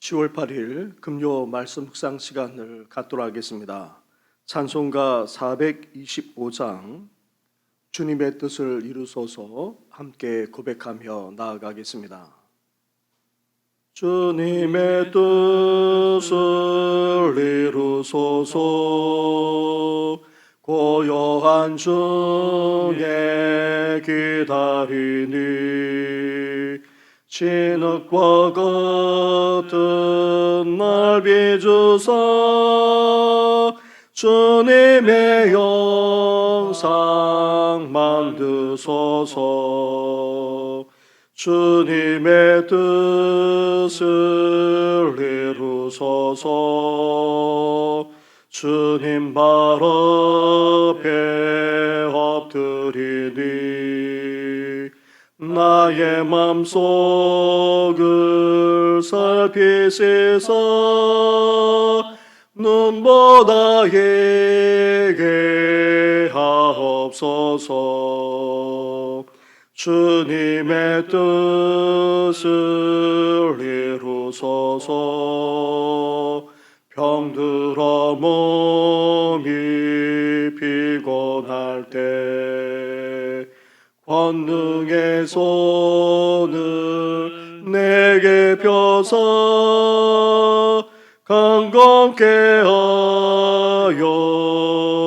10월 8일 금요 말씀 묵상 시간을 갖도록 하겠습니다. 찬송가 425장 주님의 뜻을 이루소서 함께 고백하며 나아가겠습니다. 주님의 뜻을 이루소서 고요한 중에 기다리니 진흙과 같은 날 비주사 주님의 영상 만드소서. 주님의 뜻을 이루소서. 주님 발 앞에 엎드리니 나의 맘속을 살피시사 눈보다 예게하옵소서. 주님의 뜻을 이루소서. 병들어 몸이 피곤할 때 권능의 손을 내게 펴서 강건케 하여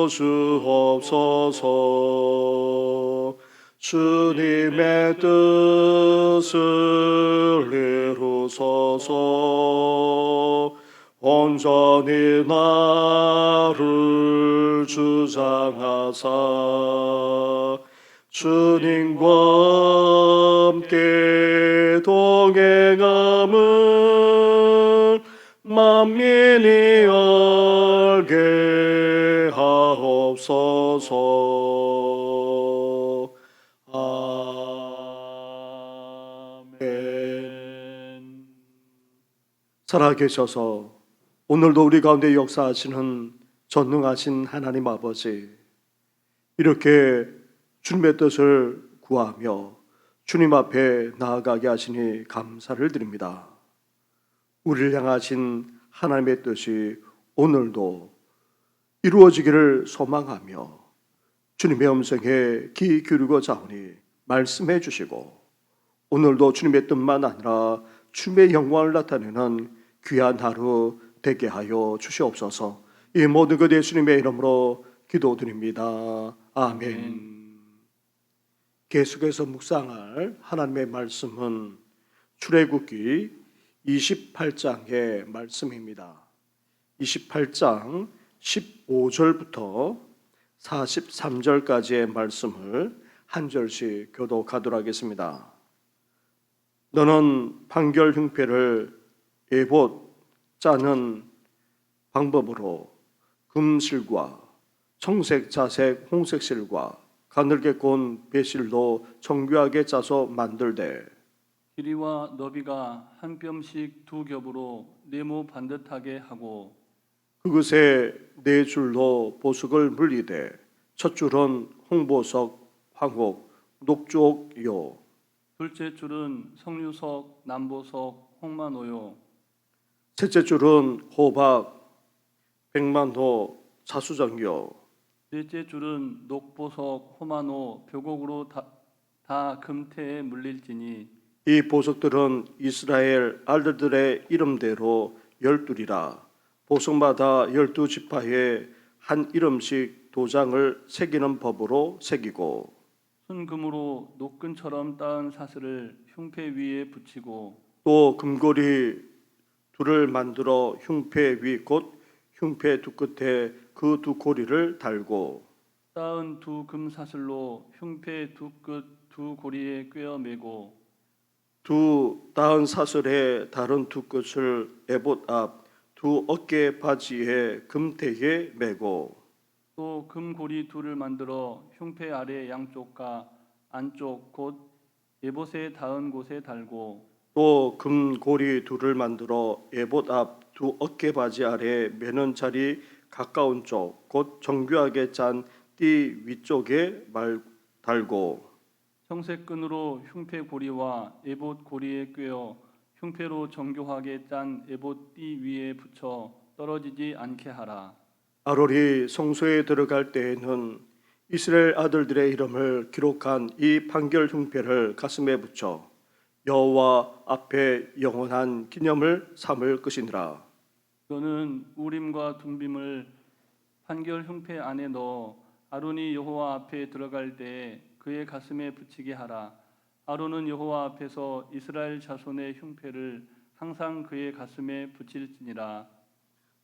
주옵소서. 주님의 뜻을 이루소서. 온전히 나를 주장하사 주님과 함께 동행함을 만민이 알게 하옵소서. 아멘. 살아계셔서 오늘도 우리 가운데 역사하시는 전능하신 하나님 아버지, 이렇게 주님의 뜻을 구하며 주님 앞에 나아가게 하시니 감사를 드립니다. 우리를 향하신 하나님의 뜻이 오늘도 이루어지기를 소망하며 주님의 음성에 귀 기울이고 자오니 말씀해 주시고 오늘도 주님의 뜻만 아니라 주님의 영광을 나타내는 귀한 하루 되게 하여 주시옵소서. 이 모든 것 예수님의 이름으로 기도드립니다. 아멘. 계속해서 묵상할 하나님의 말씀은 출애굽기 28장의 말씀입니다. 28장 15절부터 43절까지의 말씀을 한 절씩 교독하도록 하겠습니다. 너는 판결 흉패를 에봇 짜는 방법으로 금실과 청색, 자색, 홍색 실과 가늘게 꼰 배실로 정교하게 짜서 만들되 길이와 너비가 한 뼘씩 두 겹으로 네모 반듯하게 하고 그것에 네 줄로 보석을 물리되 첫 줄은 홍보석, 황옥, 녹주옥이요 둘째 줄은 석류석, 남보석, 홍마노요 셋째 줄은 호박, 백만호, 자수정이요 넷째 줄은 녹보석, 호마노, 벼곡으로 다 금태에 물릴지니 이 보석들은 이스라엘 아들들의 이름대로 12이라 보석마다 12지파에 한 이름씩 도장을 새기는 법으로 새기고 순금으로 노끈처럼 따은 사슬을 흉패 위에 붙이고 또 금고리 둘을 만들어 흉패 위 곧 흉패 두 끝에 그 두 고리를 달고 따은 두 금사슬로 흉패 두 끝 두 고리에 꿰어 매고 두 따은 사슬의 다른 두 끝을 에봇 앞 두 어깨 바지에 금태에 매고 또 금고리 둘을 만들어 흉패 아래 양쪽과 안쪽 곧 에봇에 닿은 곳에 달고 또 금고리 둘을 만들어 에봇 앞 두 어깨 바지 아래 매는 자리 가까운 쪽 곧 정교하게 짠 띠 위쪽에 달고 청색 끈으로 흉패 고리와 에봇 고리에 꿰어 흉패로 정교하게 짠 에봇 띠 위에 붙여 떨어지지 않게 하라. 아론이 성소에 들어갈 때에는 이스라엘 아들들의 이름을 기록한 이 판결 흉패를 가슴에 붙여 여호와 앞에 영원한 기념을 삼을 것이니라. 너는 우림과 둠빔을 판결 흉패 안에 넣어 아론이 여호와 앞에 들어갈 때에 그의 가슴에 붙이게 하라. 아론은 여호와 앞에서 이스라엘 자손의 흉패를 항상 그의 가슴에 붙일지니라.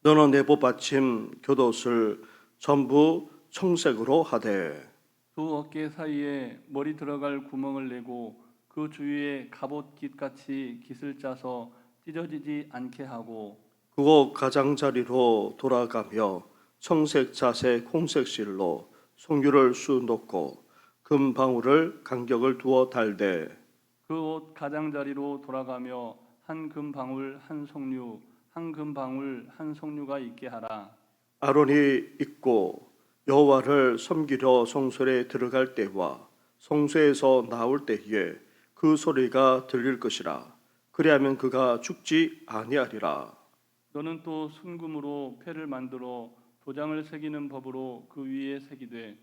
너는 내복 받침 곁옷을 전부 청색으로 하되 두 어깨 사이에 머리 들어갈 구멍을 내고 그 주위에 갑옷 깃같이 깃을 짜서 찢어지지 않게 하고 그곳 가장자리로 돌아가며 청색 자색 홍색 실로 송유를 수놓고 금 방울을 간격을 두어 달되 그 옷 가장자리로 돌아가며 한 금 방울 한 송류 한 금 방울 한 송류가 있게 하라. 아론이 입고 여호와를 섬기려 성소에 들어갈 때와 성소에서 나올 때에 그 소리가 들릴 것이라. 그리하면 그가 죽지 아니하리라. 너는 또 순금으로 패를 만들어 도장을 새기는 법으로 그 위에 새기되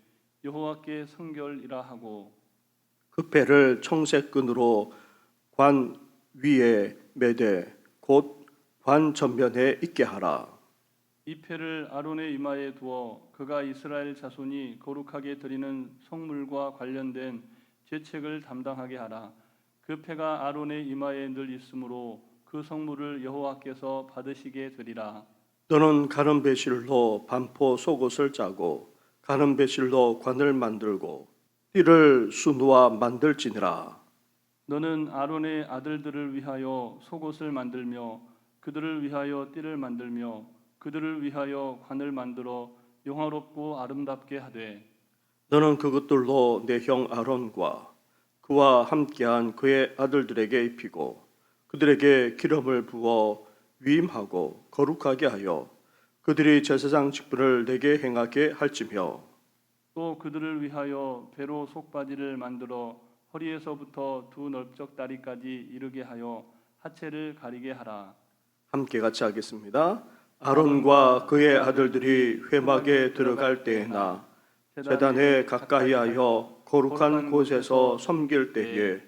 여호와께 성결이라 하고 그 패를 청색 끈으로 관 위에 매되 곧 관 전면에 있게 하라. 이 패를 아론의 이마에 두어 그가 이스라엘 자손이 거룩하게 드리는 성물과 관련된 죄책을 담당하게 하라. 그 패가 아론의 이마에 늘 있으므로 그 성물을 여호와께서 받으시게 되리라. 너는 가는 배실로 반포 속옷을 짜고 가는 배실로 관을 만들고 띠를 수놓아 만들지니라. 너는 아론의 아들들을 위하여 속옷을 만들며 그들을 위하여 띠를 만들며 그들을 위하여 관을 만들어 영화롭고 아름답게 하되 너는 그것들로 내 형 아론과 그와 함께한 그의 아들들에게 입히고 그들에게 기름을 부어 위임하고 거룩하게 하여 그들이 제사장 직분을 내게 행하게 할지며 또 그들을 위하여 배로 속바지를 만들어 허리에서부터 두 넓적 다리까지 이르게 하여 하체를 가리게 하라. 함께 같이 하겠습니다. 아론과 그의 아들들이 회막에 들어갈 때에나 제단에 가까이 하여 거룩한 곳에서 섬길 때에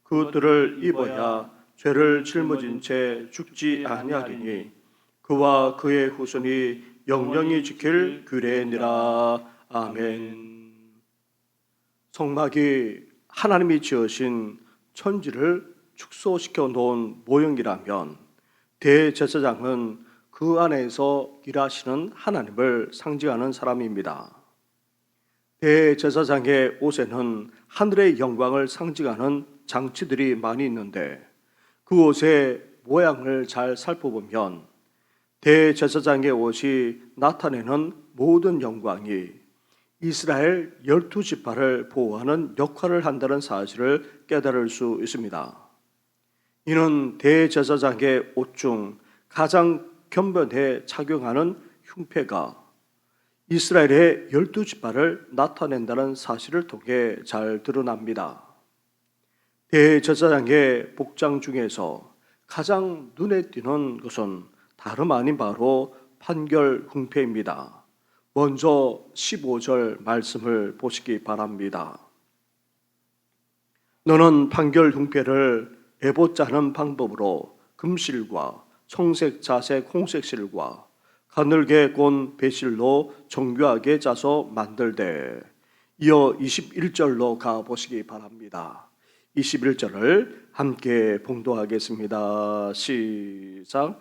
그들을 입어야 죄를 짊어진 채 죽지 아니하리니 그와 그의 후손이 영영이 지킬 규례니라. 아멘. 성막이 하나님이 지으신 천지를 축소시켜 놓은 모형이라면 대제사장은 그 안에서 일하시는 하나님을 상징하는 사람입니다. 대제사장의 옷에는 하늘의 영광을 상징하는 장치들이 많이 있는데 그 옷의 모양을 잘 살펴보면 대제사장의 옷이 나타내는 모든 영광이 이스라엘 12지파를 보호하는 역할을 한다는 사실을 깨달을 수 있습니다. 이는 대제사장의 옷 중 가장 견변에 착용하는 흉패가 이스라엘의 12지파를 나타낸다는 사실을 통해 잘 드러납니다. 대제사장의 복장 중에서 가장 눈에 띄는 것은 다름 아닌 바로 판결 흉패입니다. 먼저 15절 말씀을 보시기 바랍니다. 너는 판결 흉패를 에봇 짜는 방법으로 금실과 청색, 자색, 홍색 실과 가늘게 꼰 배실로 정교하게 짜서 만들되 이어 21절로 가보시기 바랍니다. 21절을 함께 봉독하겠습니다. 시작.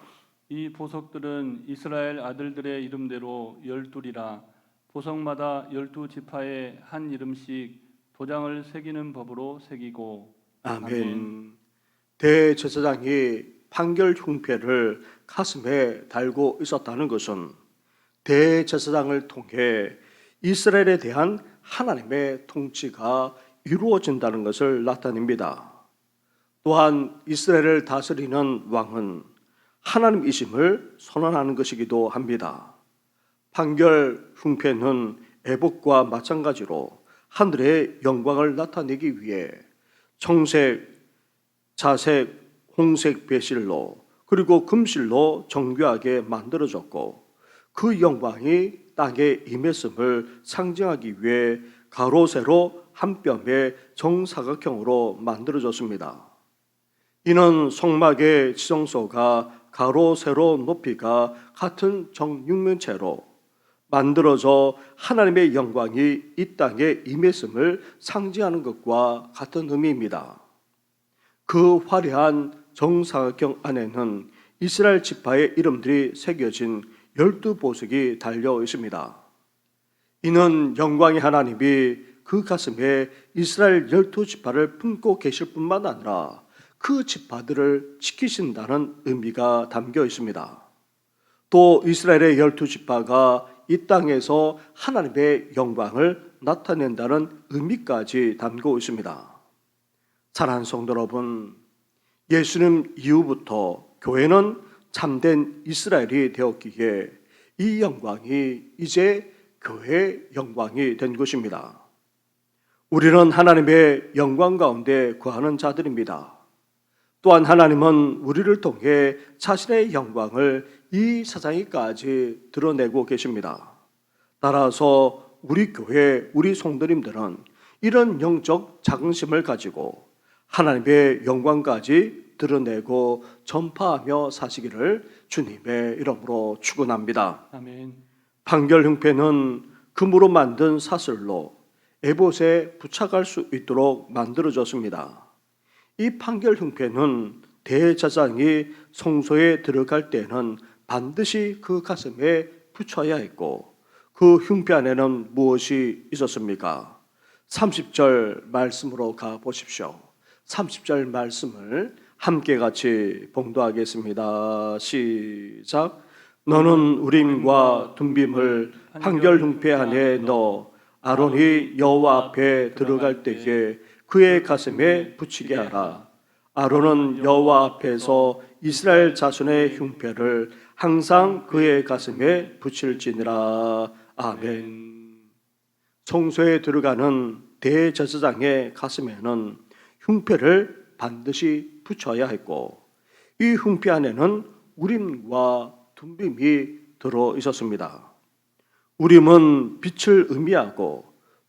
이 보석들은 이스라엘 아들들의 이름대로 12이라 보석마다 12지파의 한 이름씩 도장을 새기는 법으로 새기고 아멘. 대제사장이 판결 흉패를 가슴에 달고 있었다는 것은 대제사장을 통해 이스라엘에 대한 하나님의 통치가 이루어진다는 것을 나타냅니다. 또한 이스라엘을 다스리는 왕은 하나님이심을 선언하는 것이기도 합니다. 판결 흉패는 에봇과 마찬가지로 하늘의 영광을 나타내기 위해 청색, 자색, 홍색 배실로 그리고 금실로 정교하게 만들어졌고 그 영광이 땅에 임했음을 상징하기 위해 가로 세로 한 뼘의 정사각형으로 만들어졌습니다. 이는 성막의 지성소가 가로 세로 높이가 같은 정육면체로 만들어져 하나님의 영광이 이 땅에 임했음을 상징하는 것과 같은 의미입니다. 그 화려한 정사각형 안에는 이스라엘 지파의 이름들이 새겨진 12보석이 달려 있습니다. 이는 영광의 하나님이 그 가슴에 이스라엘 12지파를 품고 계실 뿐만 아니라 그 지파들을 지키신다는 의미가 담겨 있습니다. 또 이스라엘의 12지파가 이 땅에서 하나님의 영광을 나타낸다는 의미까지 담고 있습니다. 사랑하는 성도 여러분, 예수님 이후부터 교회는 참된 이스라엘이 되었기에 이 영광이 이제 교회의 영광이 된 것입니다. 우리는 하나님의 영광 가운데 거하는 자들입니다. 또한 하나님은 우리를 통해 자신의 영광을 이 세상에까지 드러내고 계십니다. 따라서 우리 교회, 우리 성도님들은 이런 영적 자긍심을 가지고 하나님의 영광까지 드러내고 전파하며 사시기를 주님의 이름으로 축원합니다. 아멘. 판결 흉패는 금으로 만든 사슬로 에봇에 부착할 수 있도록 만들어졌습니다. 이 판결 흉패는 대제사장이 성소에 들어갈 때는 반드시 그 가슴에 붙여야 했고 그 흉패 안에는 무엇이 있었습니까? 30절 말씀으로 가보십시오. 30절 말씀을 함께 같이 봉독하겠습니다. 시작. 너는 우림과 둠빔을 판결 흉패 안에 넣어 아론이 여호와 앞에 들어갈 때에 그의 가슴에 붙이게 하라. 아론은 여호와 앞에서 이스라엘 자손의 흉패를 항상 그의 가슴에 붙일지니라. 아멘. 성소에 들어가는 대제사장의 가슴에는 흉패를 반드시 붙여야 했고 이 흉패 안에는 우림과 둠빔이 들어 있었습니다. 우림은 빛을 의미하고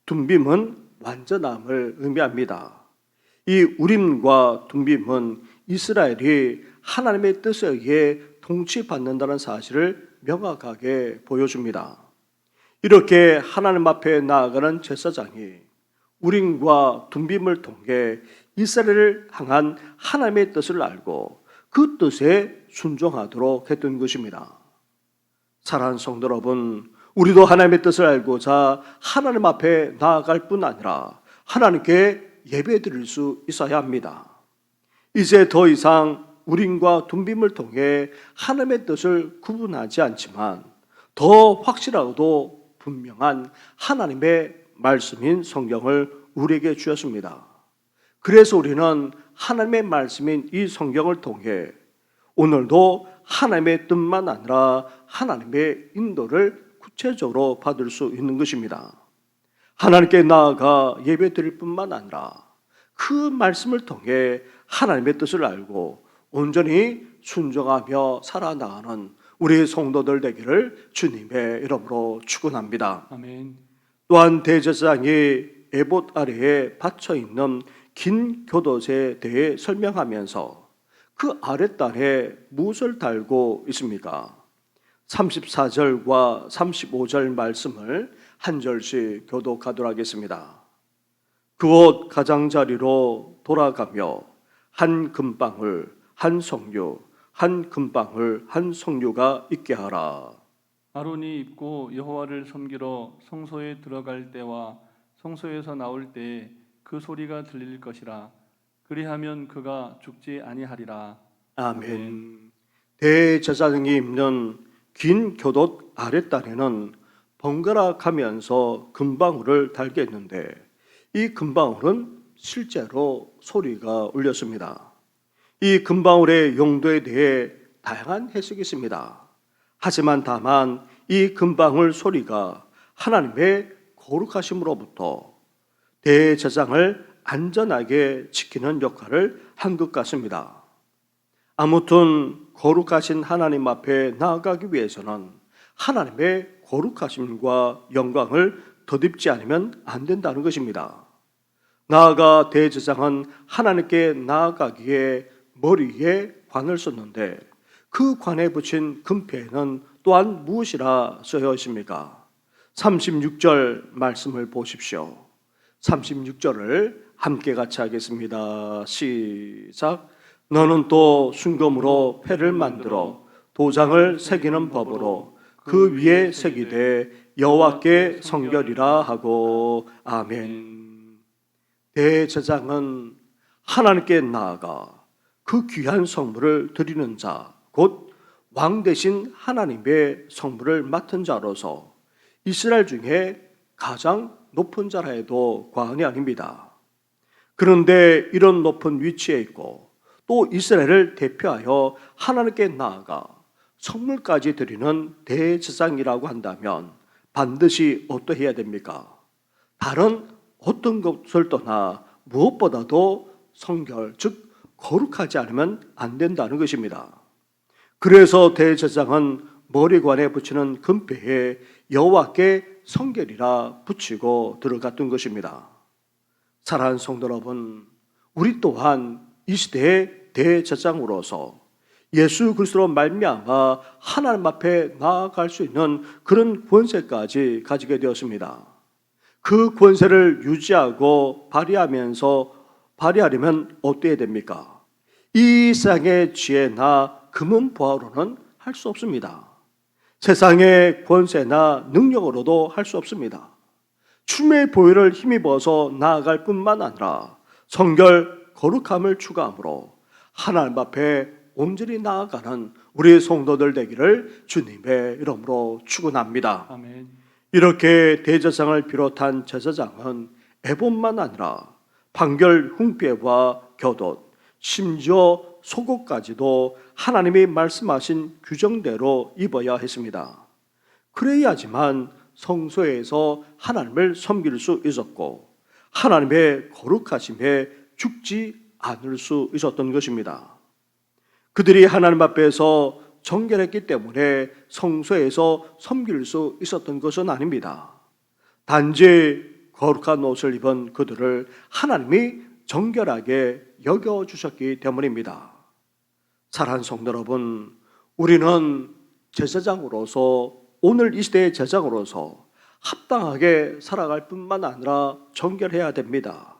둠빔은 완전함을 의미합니다. 이 우림과 둠빔은 이스라엘이 하나님의 뜻에 의해 통치받는다는 사실을 명확하게 보여줍니다. 이렇게 하나님 앞에 나아가는 제사장이 우림과 둠빔을 통해 이스라엘을 향한 하나님의 뜻을 알고 그 뜻에 순종하도록 했던 것입니다. 사랑하는 성도 여러분, 우리도 하나님의 뜻을 알고자 하나님 앞에 나아갈 뿐 아니라 하나님께 예배드릴 수 있어야 합니다. 이제 더 이상 우림과 둠빔을 통해 하나님의 뜻을 구분하지 않지만 더 확실하고도 분명한 하나님의 말씀인 성경을 우리에게 주셨습니다. 그래서 우리는 하나님의 말씀인 이 성경을 통해 오늘도 하나님의 뜻만 아니라 하나님의 인도를 구체적으로 받을 수 있는 것입니다. 하나님께 나아가 예배드릴 뿐만 아니라 그 말씀을 통해 하나님의 뜻을 알고 온전히 순종하며 살아나가는 우리 성도들 되기를 주님의 이름으로 축원합니다. 아멘. 또한 대제사장이 에봇 아래에 받쳐 있는 긴 교도소에 대해 설명하면서 그 아랫단에 무엇을 달고 있습니까? 34절과 35절 말씀을 한 절씩 교독하도록 하겠습니다. 그 옷 가장자리로 돌아가며 한 금방울 한 성류 한 금방울 한 성류가 있게 하라. 아론이 입고 여호와를 섬기러 성소에 들어갈 때와 성소에서 나올 때 그 소리가 들릴 것이라. 그리하면 그가 죽지 아니하리라. 아멘. 대제사장이 입는 긴 곁옷 아랫단에는 번갈아 가면서 금방울을 달게 했는데 이 금방울은 실제로 소리가 울렸습니다. 이 금방울의 용도에 대해 다양한 해석이 있습니다. 하지만 다만 이 금방울 소리가 하나님의 거룩하심으로부터 대제사장을 안전하게 지키는 역할을 한 것 같습니다. 아무튼 거룩하신 하나님 앞에 나아가기 위해서는 하나님의 거룩하심과 영광을 덧입지 않으면 안 된다는 것입니다. 나아가 대제사장은 하나님께 나아가기에 머리에 관을 썼는데 그 관에 붙인 금패에는 또한 무엇이라 쓰여 있습니까? 36절 말씀을 보십시오. 36절을 함께 같이 하겠습니다. 시작. 너는 또 순금으로 패를 만들어 도장을 새기는 법으로 그 위에 새기되 여호와께 성결이라 하고. 아멘. 대제사장은 하나님께 나아가 그 귀한 성물을 드리는 자, 곧 왕 대신 하나님의 성물을 맡은 자로서 이스라엘 중에 가장 높은 자라 해도 과언이 아닙니다. 그런데 이런 높은 위치에 있고 또 이스라엘을 대표하여 하나님께 나아가 성물까지 드리는 대제사장이라고 한다면 반드시 어떠해야 됩니까? 다른 어떤 것을 떠나 무엇보다도 성결, 즉 거룩하지 않으면 안 된다는 것입니다. 그래서 대제사장은 머리관에 붙이는 금패에 여호와께 성결이라 붙이고 들어갔던 것입니다. 사랑하는 성도 여러분, 우리 또한 이 시대의 대제사장으로서 예수 그리스도로 말미암아 하나님 앞에 나아갈 수 있는 그런 권세까지 가지게 되었습니다. 그 권세를 유지하고 발휘하려면 어때야 됩니까? 이 세상의 지혜나 금은 보화로는 할 수 없습니다. 세상의 권세나 능력으로도 할 수 없습니다. 춤의 보혈을 힘입어서 나아갈 뿐만 아니라 성결, 거룩함을 추구함으로 하나님 앞에 온전히 나아가는 우리 성도들 되기를 주님의 이름으로 축원합니다. 아멘. 이렇게 대제사장을 비롯한 제사장은 에봇만 아니라 판결 흉패와 곁옷, 심지어 속옷까지도 하나님이 말씀하신 규정대로 입어야 했습니다. 그래야지만 성소에서 하나님을 섬길 수 있었고 하나님의 거룩하심에 죽지 않을 수 있었던 것입니다. 그들이 하나님 앞에서 정결했기 때문에 성소에서 섬길 수 있었던 것은 아닙니다. 단지 거룩한 옷을 입은 그들을 하나님이 정결하게 여겨주셨기 때문입니다. 사랑하는 성도 여러분, 우리는 제사장으로서 오늘 이 시대의 제사장으로서 합당하게 살아갈 뿐만 아니라 정결해야 됩니다.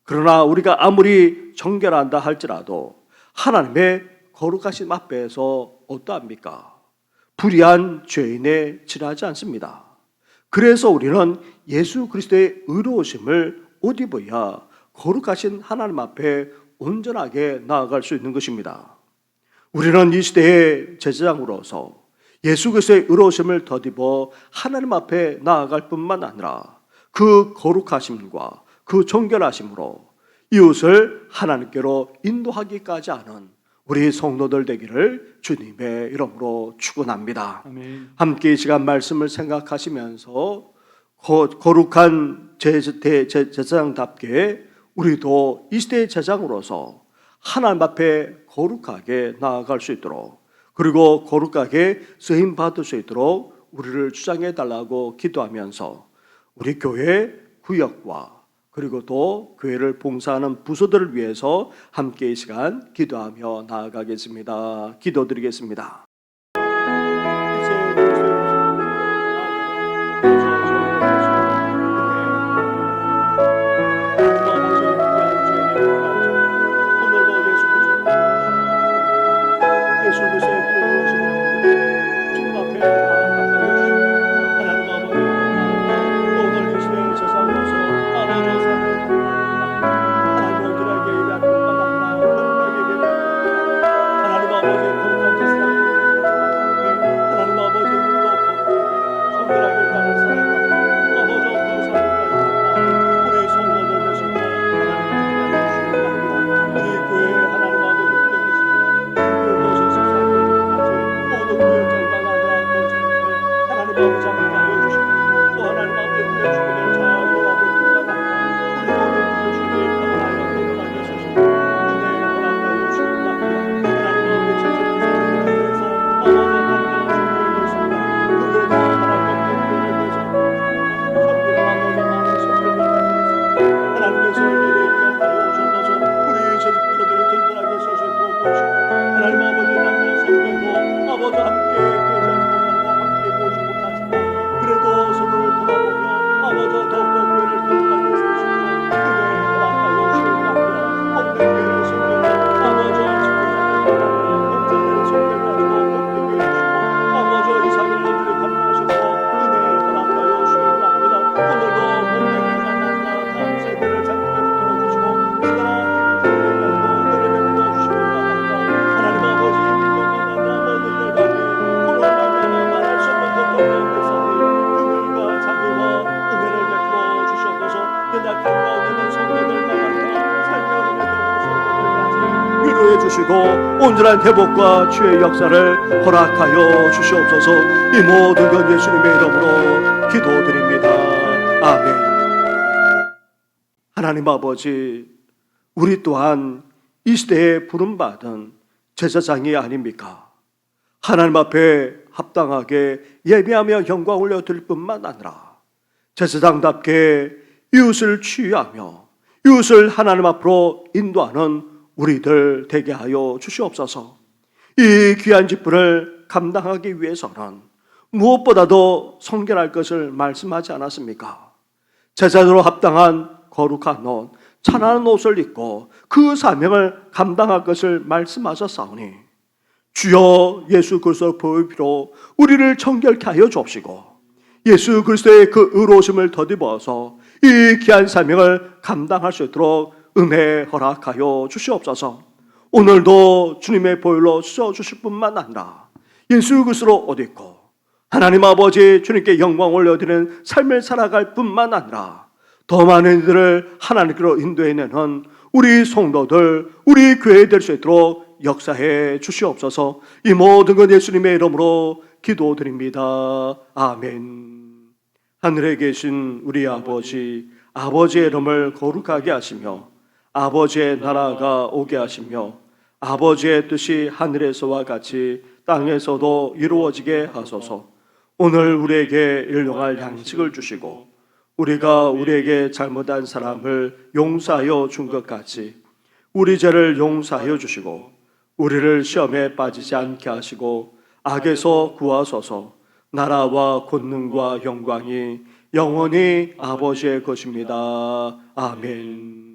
그러나 우리가 아무리 정결한다 할지라도 하나님의 거룩하신 앞에서 어떠합니까? 불의한 죄인에 지나지 않습니다. 그래서 우리는 예수 그리스도의 의로우심을 옷 입어야 거룩하신 하나님 앞에 온전하게 나아갈 수 있는 것입니다. 우리는 이 시대의 제사장으로서 예수 그리스도의 의로우심을 덧입어 하나님 앞에 나아갈 뿐만 아니라 그 거룩하심과 그 정결하심으로 이웃을 하나님께로 인도하기까지 하는 우리 성도들 되기를 주님의 이름으로 축원합니다. 아멘. 함께 이 시간 말씀을 생각하시면서 거룩한 제사장답게 우리도 이 시대의 제사장으로서 하나님 앞에 거룩하게 나아갈 수 있도록, 그리고 거룩하게 쓰임 받을 수 있도록 우리를 주장해 달라고 기도하면서 우리 교회 구역과 그리고 또 교회를 봉사하는 부서들을 위해서 함께 이 시간 기도하며 나아가겠습니다. 기도드리겠습니다. 하나님 아버지 거룩한 제사장을 주시고 온전한 회복과 치유의 역사를 허락하여 주시옵소서. 이 모든 것 예수님의 이름으로 기도드립니다. 아멘. 하나님 아버지, 우리 또한 이 시대에 부름받은 제사장이 아닙니까? 하나님 앞에 합당하게 예배하며 영광 올려드릴 뿐만 아니라 제사장답게 이웃을 치유하며 이웃을 하나님 앞으로 인도하는 우리들 되게 하여 주시옵소서. 이 귀한 직분을 감당하기 위해서는 무엇보다도 성결할 것을 말씀하지 않았습니까? 제자로 합당한 거룩한 옷, 찬란한 옷을 입고 그 사명을 감당할 것을 말씀하셨사오니 주여 예수 그리스도의 보혈로 우리를 정결케 하여 주옵시고 예수 그리스도의 그 의로우심을 덧입어서 이 귀한 사명을 감당할 수 있도록 은혜 허락하여 주시옵소서. 오늘도 주님의 보혈로 씻어주실 뿐만 아니라 예수 그리스도로 옷 입고 하나님 아버지 주님께 영광 올려드리는 삶을 살아갈 뿐만 아니라 더 많은 이들을 하나님께로 인도해내는 우리 성도들, 우리 교회 될 수 있도록 역사해 주시옵소서. 이 모든 것 예수님의 이름으로 기도드립니다. 아멘. 하늘에 계신 우리 아버지, 아버지의 이름을 거룩하게 하시며 아버지의 나라가 오게 하시며 아버지의 뜻이 하늘에서와 같이 땅에서도 이루어지게 하소서. 오늘 우리에게 일용할 양식을 주시고 우리가 우리에게 잘못한 사람을 용서하여 준 것 같이 우리 죄를 용서하여 주시고 우리를 시험에 빠지지 않게 하시고 악에서 구하소서. 나라와 권능과 영광이 영원히 아버지의 것입니다. 아멘.